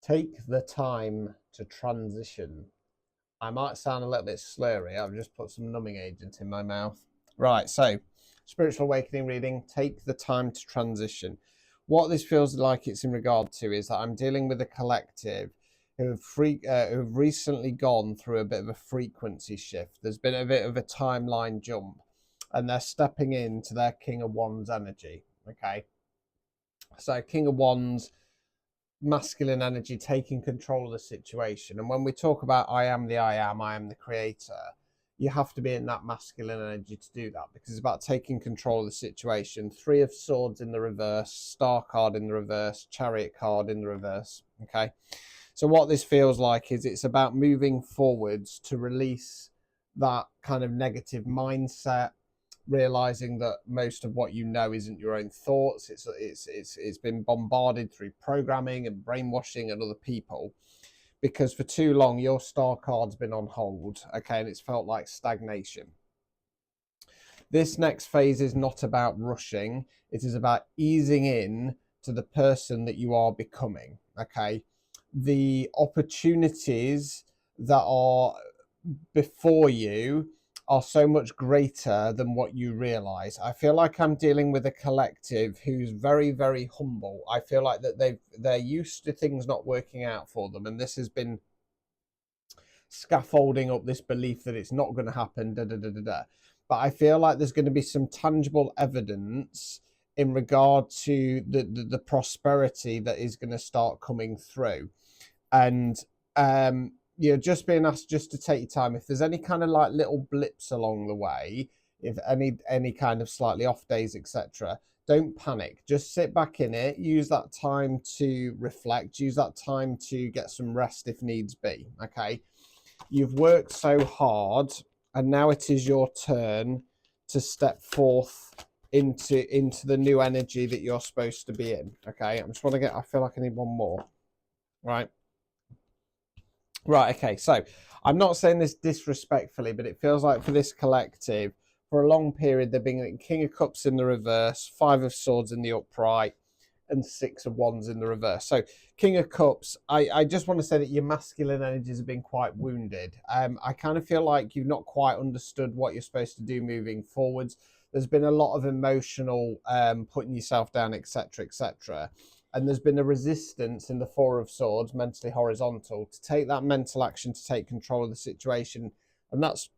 Take the time to transition. I might sound a little bit slurry. I've just put some numbing agent in my mouth. Right, so spiritual awakening reading, take the time to transition. What this feels like it's in regard to is that I'm dealing with a collective who've recently gone through a bit of a frequency shift. There's been a bit of a timeline jump, and they're stepping into their King of Wands energy. Okay, so King of Wands, masculine energy, taking control of the situation. And when we talk about I am the creator, you have to be in that masculine energy to do that, because it's about taking control of the situation. Three of Swords in the reverse, Star card in the reverse, Chariot card in the reverse. Okay, so what this feels like is it's about moving forwards to release that kind of negative mindset, realizing that most of what you know isn't your own thoughts. It's been bombarded through programming and brainwashing and other people, because for too long your star card's been on hold. Okay, and it's felt like stagnation. This next phase is not about rushing. It is about easing in to the person that you are becoming. Okay, the opportunities that are before you are so much greater than what you realize. I feel like I'm dealing with a collective who's very, very humble. I feel like that they're used to things not working out for them, and this has been scaffolding up this belief that it's not going to happen. But I feel like there's going to be some tangible evidence in regard to the prosperity that is going to start coming through, and you're just being asked just to take your time. If there's any kind of like little blips along the way, if any kind of slightly off days, etc., don't panic. Just sit back in it. Use that time to reflect. Use that time to get some rest if needs be. Okay, you've worked so hard, and now it is your turn to step forth into the new energy that you're supposed to be in. Okay, I feel like I need one more. Right, okay, so I'm not saying this disrespectfully, but it feels like for this collective, for a long period, they've been getting King of Cups in the reverse, Five of Swords in the upright, and Six of Wands in the reverse. So King of Cups, I just want to say that your masculine energies have been quite wounded. I kind of feel like you've not quite understood what you're supposed to do moving forwards. There's been a lot of emotional putting yourself down, etc., etc., and there's been a resistance in the Four of Swords, mentally horizontal, to take that mental action to take control of the situation. And that's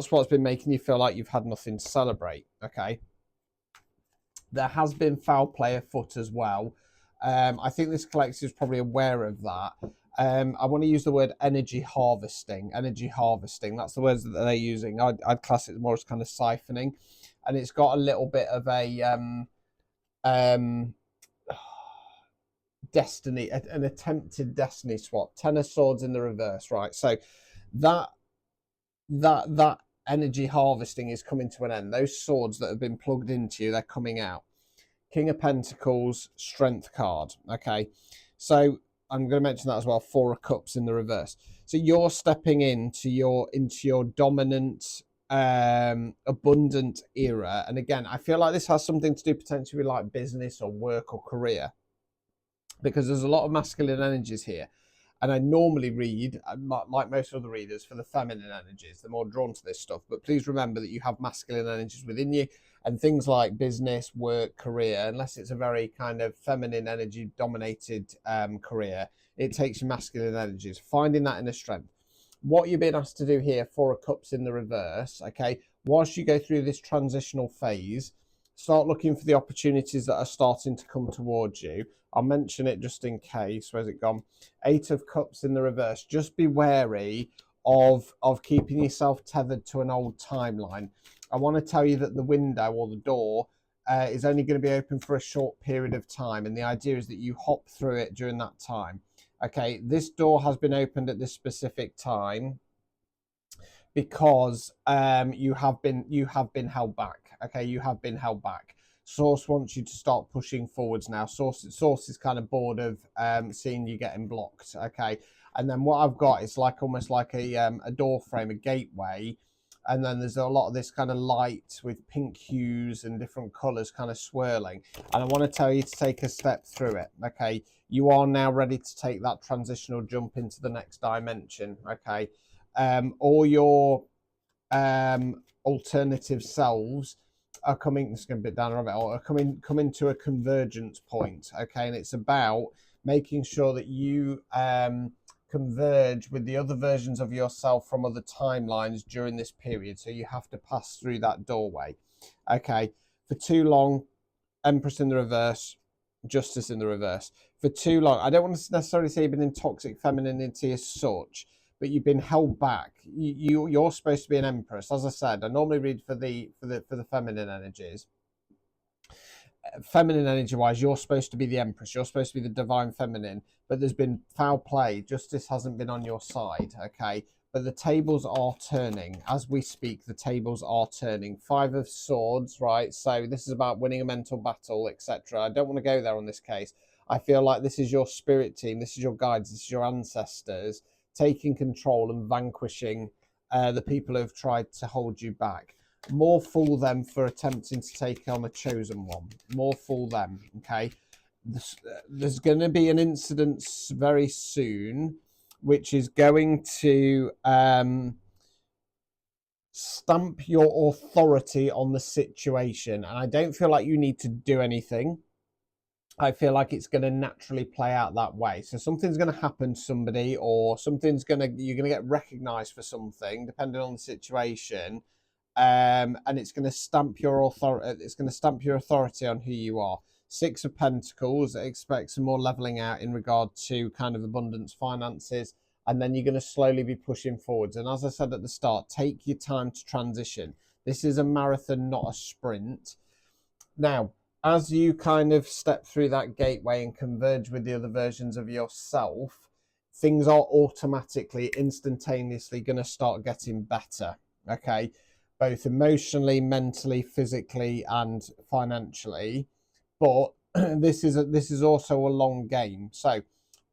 what's been making you feel like you've had nothing to celebrate. Okay, there has been foul play afoot as well. I think this collective is probably aware of that. I want to use the word energy harvesting. That's the words that they're using. I'd class it more as kind of siphoning, and it's got a little bit of a destiny, an attempted destiny swap. Ten of Swords in the reverse, right? So that energy harvesting is coming to an end. Those swords that have been plugged into you, they're coming out. King of Pentacles, Strength card. Okay, so I'm going to mention that as well. Four of Cups in the reverse. So you're stepping into your dominant, abundant era. And again, I feel like this has something to do potentially with like business or work or career, because there's a lot of masculine energies here. And I normally read, like most other readers, for the feminine energies. They're more drawn to this stuff. But please remember that you have masculine energies within you, and things like business, work, career, unless it's a very kind of feminine energy dominated career, it takes your masculine energies. Finding that inner strength. What you're being asked to do here, Four of Cups in the reverse, okay, whilst you go through this transitional phase, start looking for the opportunities that are starting to come towards you. I'll mention it just in case. Where's it gone? Eight of Cups in the reverse. Just be wary of keeping yourself tethered to an old timeline. I want to tell you that the window or the door is only going to be open for a short period of time, and the idea is that you hop through it during that time. Okay, this door has been opened at this specific time because you have been held back. Okay, you have been held back. Source wants you to start pushing forwards now. Source is kind of bored of seeing you getting blocked. Okay, and then what I've got is like almost like a door frame, a gateway and then there's a lot of this kind of light with pink hues and different colors kind of swirling. And I want to tell you to take a step through it. Okay, you are now ready to take that transitional jump into the next dimension. Okay, all your alternative selves are coming. It's going to be a bit down a rabbit hole. Are coming to a convergence point. Okay, and it's about making sure that you converge with the other versions of yourself from other timelines during this period. So you have to pass through that doorway. Okay, for too long, Empress in the reverse, Justice in the reverse. For too long, I don't want to necessarily say you've been in toxic femininity as such, but you've been held back. You're supposed to be an Empress. As I said, I normally read for the feminine energies. Feminine energy wise, you're supposed to be the Empress, you're supposed to be the divine feminine, but there's been foul play. Justice hasn't been on your side. Okay, but the tables are turning as we speak. The tables are turning. 5 of Swords, right? So this is about winning a mental battle, etc. I don't want to go there on this case. I feel like this is your spirit team, this is your guides, this is your ancestors taking control and vanquishing the people who have tried to hold you back. More fool them for attempting to take on a chosen one. More fool them. Okay, there's going to be an incident very soon, which is going to stamp your authority on the situation. And I don't feel like you need to do anything. I feel like it's going to naturally play out that way. So something's going to happen to somebody, or you're going to get recognized for something, depending on the situation. And it's going to stamp your authority. It's going to stamp your authority on who you are. 6 of Pentacles. Expect some more leveling out in regard to kind of abundance, finances, and then you're going to slowly be pushing forwards. And as I said at the start, take your time to transition. This is a marathon, not a sprint. Now, as you kind of step through that gateway and converge with the other versions of yourself, things are automatically, instantaneously going to start getting better. Okay, both emotionally, mentally, physically, and financially. But this is also a long game. So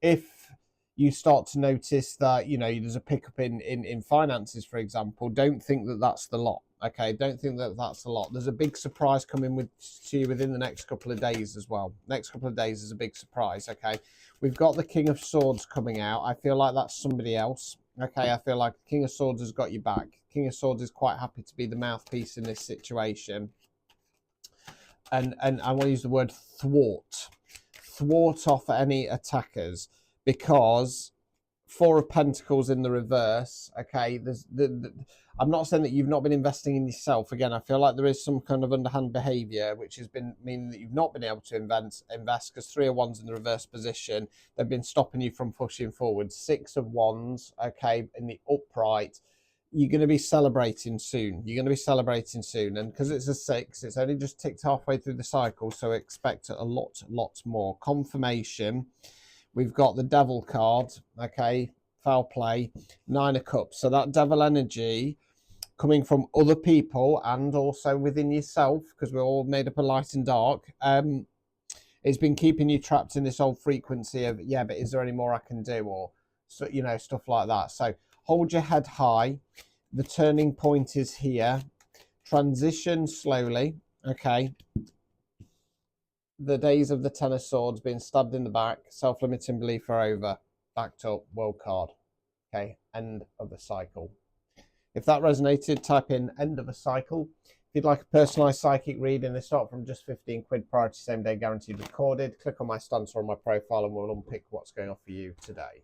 if you start to notice that, you know, there's a pickup in finances, for example, don't think that that's the lot. Okay, don't think that that's a lot. There's a big surprise coming to you within the next couple of days as well. Next couple of days is a big surprise. Okay, we've got the King of Swords coming out. I feel like that's somebody else. Okay, I feel like King of Swords has got you back. King of Swords is quite happy to be the mouthpiece in this situation. And I want to use the word thwart off any attackers, because 4 of Pentacles in the reverse. Okay, there's I'm not saying that you've not been investing in yourself. Again, I feel like there is some kind of underhand behavior which has been meaning that you've not been able to invest, because 3 of Wands in the reverse position, they've been stopping you from pushing forward. 6 of Wands, okay, in the upright. You're going to be celebrating soon. You're going to be celebrating soon. And because it's a 6, it's only just ticked halfway through the cycle, so expect a lot more. Confirmation. We've got the Devil card, okay, foul play, 9 of Cups. So that devil energy coming from other people and also within yourself, because we're all made up of light and dark, it's been keeping you trapped in this old frequency of, yeah, but is there any more I can do? Or, so, you know, stuff like that. So hold your head high. The turning point is here. Transition slowly, okay. The days of the 10 of Swords being stabbed in the back, self-limiting belief are over. Backed up, world card. Okay, end of the cycle. If that resonated, type in end of a cycle. If you'd like a personalised psychic reading, they start from just 15 quid, priority same day guaranteed recorded. Click on my stance or on my profile and we'll unpick what's going on for you today.